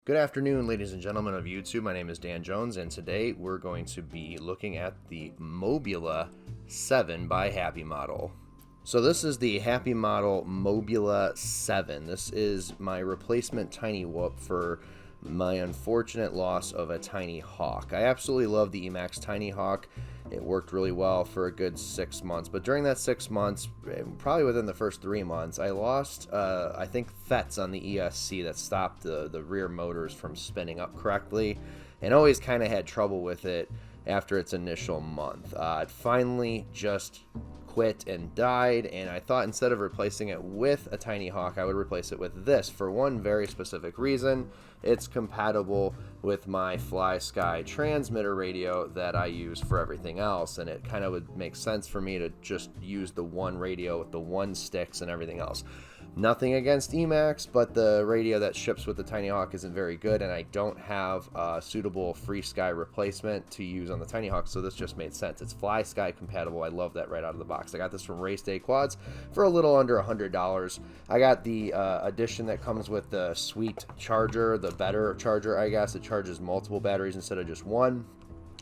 Good afternoon, ladies and gentlemen of YouTube. My name is Dan Jones, and today we're going to be looking at the MOBULA 7 by Happymodel. So this is the Happymodel MOBULA 7. This is my replacement tinywhoop for my unfortunate loss of a Tinyhawk. I absolutely love the Emax Tinyhawk. It worked really well for a good 6 months, but during that 6 months, probably within the first 3 months, I lost, I think, FETs on the ESC that stopped the rear motors from spinning up correctly, and always kind of had trouble with it after its initial month. It finally just quit and died, and I thought instead of replacing it with a Tinyhawk, I would replace it with this for one very specific reason. It's compatible with my FlySky transmitter radio that I use for everything else, and it kind of would make sense for me to just use the one radio with the one sticks and everything else. Nothing against Emax, but the radio that ships with the Tinyhawk isn't very good, and I don't have a suitable FreeSky replacement to use on the Tinyhawk, so this just made sense. It's FlySky compatible. I love that right out of the box. I got this from Race Day Quads for a little under $100. I got the edition that comes with the sweet charger, the better charger, I guess. It charges multiple batteries instead of just one.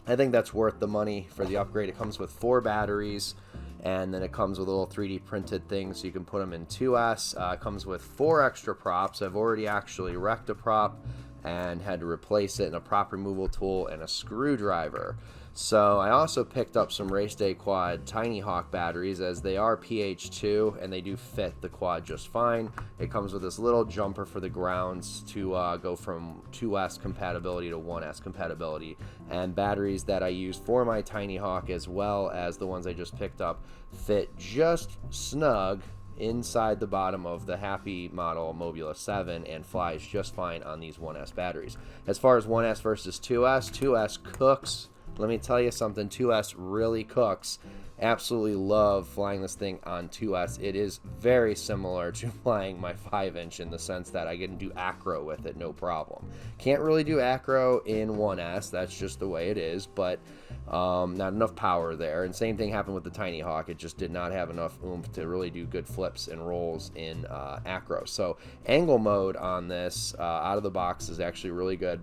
I think that's worth the money for the upgrade. It comes with 4 batteries. And then it comes with a little 3D printed thing so you can put them in 2S. It comes with 4 extra props. I've already actually wrecked a prop and had to replace it in a prop removal tool and a screwdriver. So I also picked up some Race Day Quad Tinyhawk batteries, as they are PH2 and they do fit the quad just fine. It comes with this little jumper for the grounds to go from 2S compatibility to 1S compatibility, and batteries that I use for my Tinyhawk as well as the ones I just picked up fit just snug inside the bottom of the Happymodel MOBULA 7 and flies just fine on these 1S batteries. As far as 1S versus 2S, 2S cooks. Let me tell you something, 2S really cooks. Absolutely love flying this thing on 2S. It is very similar to flying my 5-inch in the sense that I can do acro with it, no problem. Can't really do acro in 1S, that's just the way it is, but not enough power there. And same thing happened with the Tinyhawk. It just did not have enough oomph to really do good flips and rolls in acro. So angle mode on this out of the box is actually really good.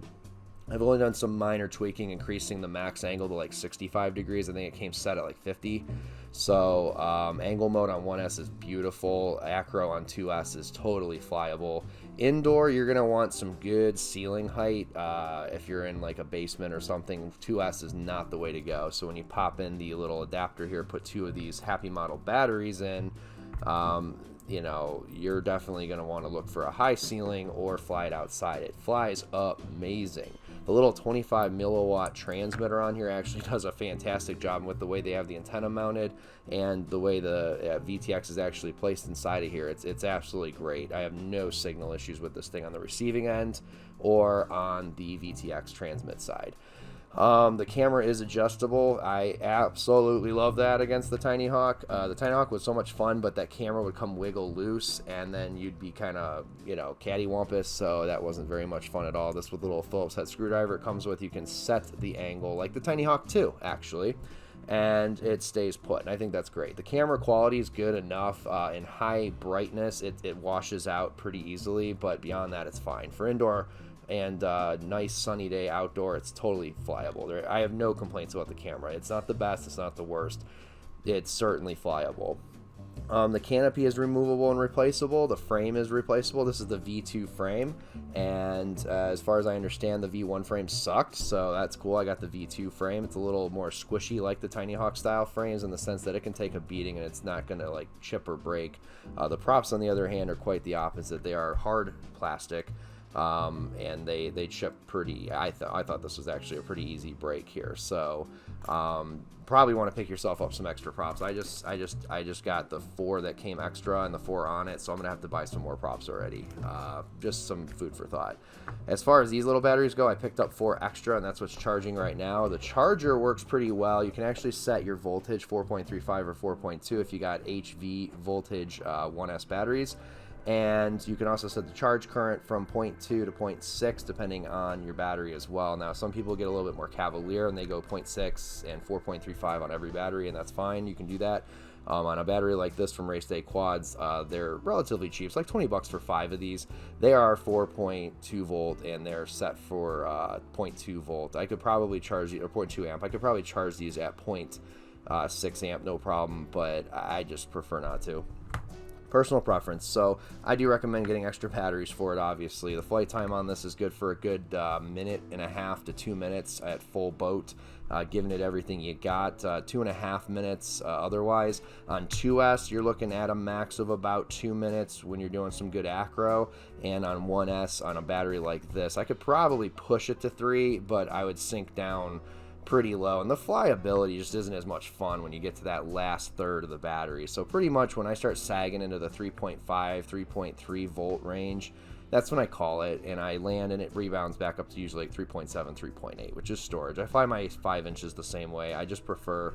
I've only done some minor tweaking, increasing the max angle to like 65 degrees. I think it came set at like 50. So angle mode on 1S is beautiful. Acro on 2S is totally flyable. Indoor, you're going to want some good ceiling height. If you're in like a basement or something, 2S is not the way to go. So when you pop in the little adapter here, put 2 of these Happymodel batteries in, you know, you're definitely going to want to look for a high ceiling or fly it outside. It flies amazing. The little 25 milliwatt transmitter on here actually does a fantastic job with the way they have the antenna mounted and the way the VTX is actually placed inside of here. It's absolutely great. I have no signal issues with this thing on the receiving end or on the VTX transmit side. The camera is adjustable. I absolutely love that against the Tinyhawk. The Tinyhawk was so much fun, but that camera would come wiggle loose, and then you'd be kind of, you know, cattywampus, so that wasn't very much fun at all. This with a little Phillips head screwdriver it comes with, you can set the angle like the Tinyhawk 2, actually, and it stays put, and I think that's great. The camera quality is good enough. In high brightness, it washes out pretty easily, but beyond that, it's fine. For indoor and nice sunny day outdoor, it's totally flyable. I have no complaints about the camera. It's not the best, it's not the worst. It's certainly flyable. The canopy is removable and replaceable. The frame is replaceable. This is the V2 frame, and as far as I understand, the V1 frame sucked, so that's cool. I got the V2 frame. It's a little more squishy like the Tinyhawk style frames in the sense that it can take a beating and it's not going to like chip or break. The props, on the other hand, are quite the opposite. They are hard plastic. And they chip pretty. I thought this was actually a pretty easy break here. So probably want to pick yourself up some extra props. I just got the 4 that came extra and the 4 on it, so I'm gonna have to buy some more props already. Just some food for thought. As far as these little batteries go, I picked up 4 extra, and that's what's charging right now. The charger works pretty well. You can actually set your voltage 4.35 or 4.2 if you got HV voltage 1S batteries. And you can also set the charge current from 0.2 to 0.6 depending on your battery as well. Now, some people get a little bit more cavalier and they go 0.6 and 4.35 on every battery, and that's fine. You can do that. On a battery like this from Race Day Quads, they're relatively cheap. It's like 20 bucks for 5 of these. They are 4.2 volt and they're set for 0.2 volt. I could probably charge you, or 0.2 amp. I could probably charge these at 0.6 amp, no problem, but I just prefer not to. Personal preference. So I do recommend getting extra batteries for it. Obviously, the flight time on this is good for a good minute and a half to 2 minutes at full boat, giving it everything you got. 2.5 minutes otherwise. On 2S, you're looking at a max of about 2 minutes when you're doing some good acro, and on 1S, on a battery like this, I could probably push it to 3, but I would sink down pretty low, and the flyability just isn't as much fun when you get to that last third of the battery. So pretty much when I start sagging into the 3.5 3.3 volt range, that's when I call it, and I land and it rebounds back up to usually like 3.7 3.8, which is storage. I fly my 5 inches the same way. I just prefer,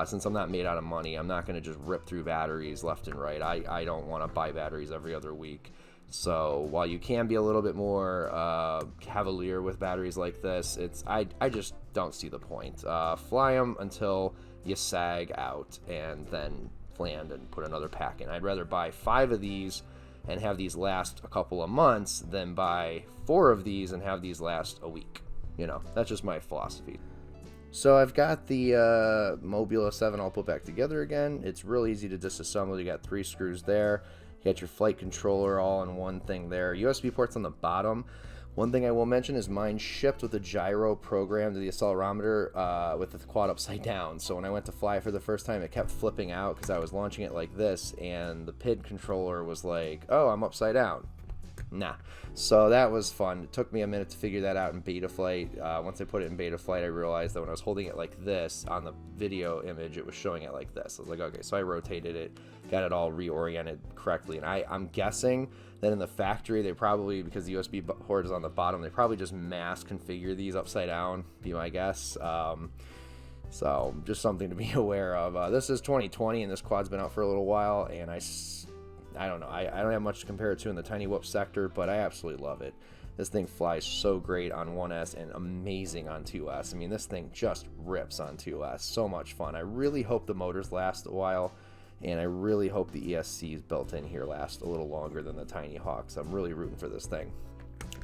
since I'm not made out of money, I'm not going to just rip through batteries left and right. I don't want to buy batteries every other week. So while you can be a little bit more cavalier with batteries like this, I just don't see the point. Fly them until you sag out and then land and put another pack in. I'd rather buy 5 of these and have these last a couple of months than buy 4 of these and have these last a week. You know, that's just my philosophy. So I've got the Mobula 7 all put back together again. It's real easy to disassemble. You got 3 screws there. You got your flight controller all in one thing there. USB ports on the bottom. One thing I will mention is mine shipped with a gyro program to the accelerometer with the quad upside down. So when I went to fly for the first time, it kept flipping out because I was launching it like this, and the PID controller was like, oh, I'm upside down. Nah. So that was fun. It took me a minute to figure that out in beta flight. Once I put it in beta flight, I realized that when I was holding it like this on the video image, it was showing it like this. I was like, okay, so I rotated it, got it all reoriented correctly. And I'm guessing that in the factory, they probably, because the USB port is on the bottom, they probably just mass configure these upside down, be my guess. So just something to be aware of. This is 2020, and this quad's been out for a little while, and I don't know. I don't have much to compare it to in the tinywhoop sector, but I absolutely love it. This thing flies so great on 1S and amazing on 2S. I mean, this thing just rips on 2S. So much fun. I really hope the motors last a while, and I really hope the ESCs built in here last a little longer than the Tinyhawks. I'm really rooting for this thing.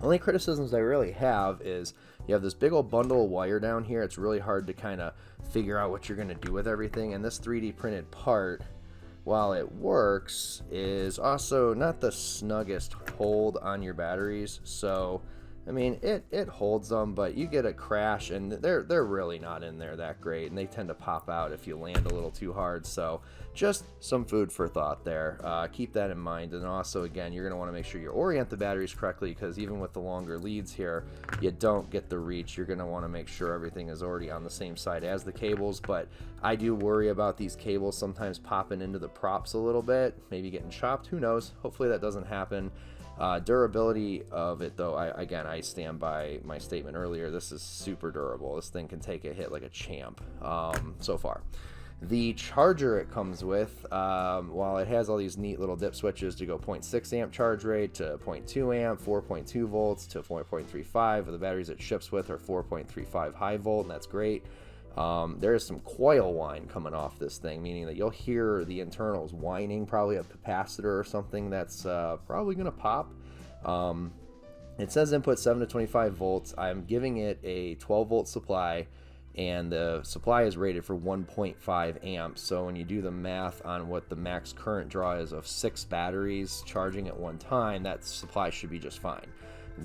Only criticisms I really have is you have this big old bundle of wire down here. It's really hard to kind of figure out what you're going to do with everything, and this 3D printed part, while it works, is also not the snuggest hold on your batteries. So I mean, it holds them, but you get a crash and they're really not in there that great, and they tend to pop out if you land a little too hard. So just some food for thought there. Keep that in mind. And also, again, you're going to want to make sure you orient the batteries correctly, because even with the longer leads here, you don't get the reach. You're going to want to make sure everything is already on the same side as the cables. But I do worry about these cables sometimes popping into the props a little bit, maybe getting chopped. Who knows? Hopefully that doesn't happen. Durability of it, though, I stand by my statement earlier. This is super durable. This thing can take a hit like a champ so far. The charger it comes with, while it has all these neat little dip switches to go 0.6 amp charge rate to 0.2 amp, 4.2 volts to 4.35, the batteries it ships with are 4.35 high volt, and that's great. There is some coil whine coming off this thing, meaning that you'll hear the internals whining, probably a capacitor or something that's probably going to pop. It says input 7 to 25 volts. I'm giving it a 12 volt supply, and the supply is rated for 1.5 amps. So when you do the math on what the max current draw is of 6 batteries charging at one time, that supply should be just fine.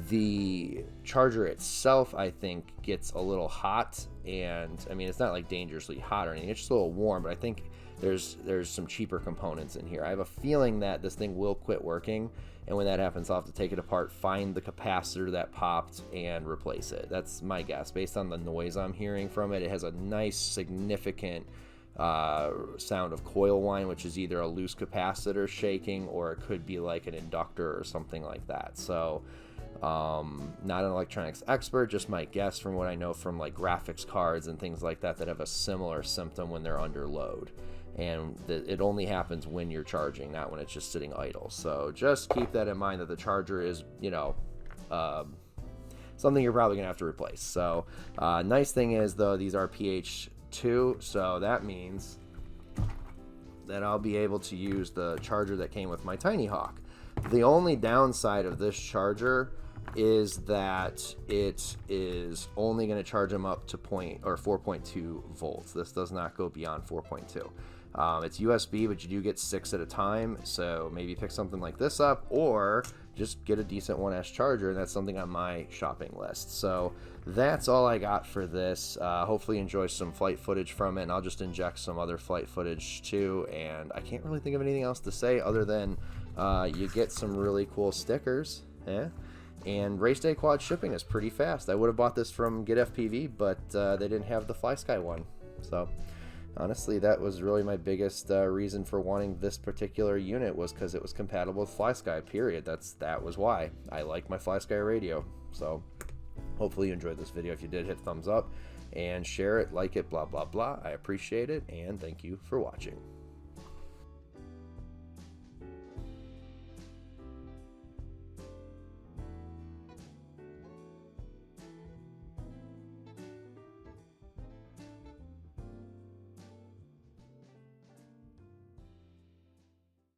The charger itself, I think, gets a little hot, and I mean, it's not like dangerously hot or anything, it's just a little warm, but I think there's some cheaper components in here. I have a feeling that this thing will quit working, and when that happens, I'll have to take it apart, find the capacitor that popped, and replace it. That's my guess. Based on the noise I'm hearing from it, it has a nice, significant sound of coil whine, which is either a loose capacitor shaking, or it could be like an inductor or something like that. So not an electronics expert, just my guess from what I know from like graphics cards and things like that have a similar symptom when they're under load, and it only happens when you're charging, not when it's just sitting idle. So just keep that in mind, that the charger is, you know, something you're probably gonna have to replace. So nice thing is, though, these are pH 2, so that means that I'll be able to use the charger that came with my Tinyhawk. The only downside of this charger is that it is only going to charge them up to 4.2 volts. This does not go beyond 4.2. It's USB, but you do get 6 at a time, so maybe pick something like this up, or just get a decent 1S charger, and that's something on my shopping list. So that's all I got for this. Hopefully you enjoy some flight footage from it, and I'll just inject some other flight footage too, and I can't really think of anything else to say other than you get some really cool stickers, and race day quad shipping is pretty fast. I would have bought this from Get FPV, but they didn't have the FlySky one. So honestly, that was really my biggest reason for wanting this particular unit, was because it was compatible with FlySky, period. That was why. I like my FlySky radio. So hopefully you enjoyed this video. If you did, hit thumbs up and share it, like it, blah, blah, blah. I appreciate it, and thank you for watching.